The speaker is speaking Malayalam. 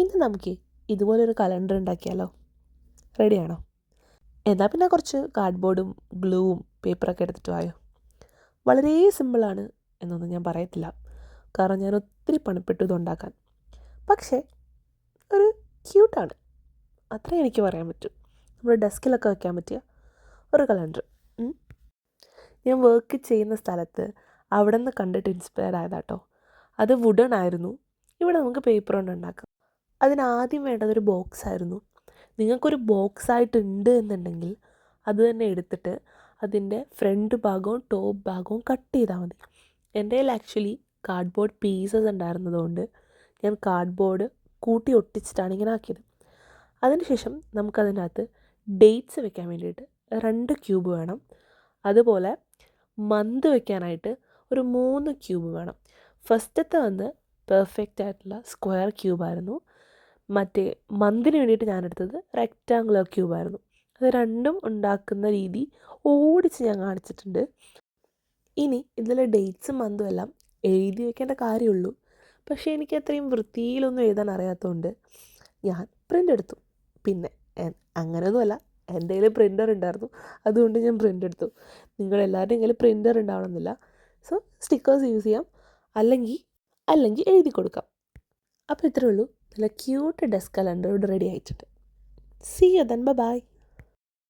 ഇന്ന് നമുക്ക് ഇതുപോലൊരു കലണ്ടർ ഉണ്ടാക്കിയാലോ? റെഡിയാണോ? എന്നാൽ പിന്നെ കുറച്ച് കാർഡ്ബോർഡും ഗ്ലൂവും പേപ്പറൊക്കെ എടുത്തിട്ട് വായോ. വളരെ സിമ്പിളാണ് എന്നൊന്നും ഞാൻ പറയത്തില്ല, കാരണം ഞാൻ ഒത്തിരി പണിപ്പെട്ടു ഇതുണ്ടാക്കാൻ. പക്ഷേ ഒരു ക്യൂട്ടാണ്, അത്രേ എനിക്ക് പറയാൻ പറ്റും. നമ്മുടെ ഡെസ്കിലൊക്കെ വയ്ക്കാൻ പറ്റിയ ഒരു കലണ്ടർ. ഞാൻ വർക്ക് ചെയ്യുന്ന സ്ഥലത്ത് അവിടെ നിന്ന് കണ്ടിട്ട് ഇൻസ്പയർ ആയതാട്ടോ. അത് വുഡൺ ആയിരുന്നു. ഇവിടെ നമുക്ക് പേപ്പർ കൊണ്ട് ഉണ്ടാക്കാം. അതിനാദ്യം വേണ്ടതൊരു ബോക്സ് ആയിരുന്നു. നിങ്ങൾക്കൊരു ബോക്സ് ആയിട്ടുണ്ട് എന്നുണ്ടെങ്കിൽ അത് തന്നെ എടുത്തിട്ട് അതിൻ്റെ ഫ്രണ്ട് ഭാഗവും ടോപ്പ് ഭാഗവും കട്ട് ചെയ്താൽ മതി. എൻ്റെ കയ്യിൽ ആക്ച്വലി കാർഡ്ബോർഡ് പീസസ് ഉണ്ടായിരുന്നതുകൊണ്ട് ഞാൻ കാർഡ്ബോർഡ് കൂട്ടി ഒട്ടിച്ചിട്ടാണ് ഇങ്ങനെ ആക്കിയത്. അതിനുശേഷം നമുക്കതിനകത്ത് ഡേറ്റ്സ് വെക്കാൻ വേണ്ടിയിട്ട് 2 ക്യൂബ് വേണം. അതുപോലെ മന്ത് വെക്കാനായിട്ട് ഒരു 3 ക്യൂബ് വേണം. ഫസ്റ്റത്തെ വന്ന് പെർഫെക്റ്റ് ആയിട്ടുള്ള സ്ക്വയർ ക്യൂബായിരുന്നു. മറ്റേ മന്തിന് വേണ്ടിയിട്ട് ഞാനെടുത്തത് റെക്റ്റാങ്കുലർ ക്യൂബായിരുന്നു. അത് രണ്ടും ഉണ്ടാക്കുന്ന രീതി ഓടിച്ച് ഞാൻ കാണിച്ചിട്ടുണ്ട്. ഇനി ഇതിൽ ഡേറ്റ്സും മന്തും എല്ലാം എഴുതി വെക്കേണ്ട കാര്യമുള്ളൂ. പക്ഷേ എനിക്ക് അത്രയും വൃത്തിയിലൊന്നും എഴുതാൻ അറിയാത്തതുകൊണ്ട് ഞാൻ പ്രിൻ്റ് എടുത്തു. പിന്നെ അങ്ങനെയൊന്നുമല്ല, എൻ്റെ കയ്യിൽ പ്രിൻ്റർ ഉണ്ടായിരുന്നു, അതുകൊണ്ട് ഞാൻ പ്രിൻ്റ് എടുത്തു. നിങ്ങളെല്ലാവരുടെയും കയ്യിൽ പ്രിൻ്റർ ഉണ്ടാവണമെന്നില്ല. സോ സ്റ്റിക്കേഴ്സ് യൂസ് ചെയ്യാം, അല്ലെങ്കിൽ എഴുതി കൊടുക്കാം. അപ്പോൾ ഇത്രയേ ഉള്ളൂ. നല്ല ക്യൂട്ട് ഡെസ്ക് കലണ്ടർ ഇവിടെ റെഡി ആയിട്ടുണ്ട്. See you then, by.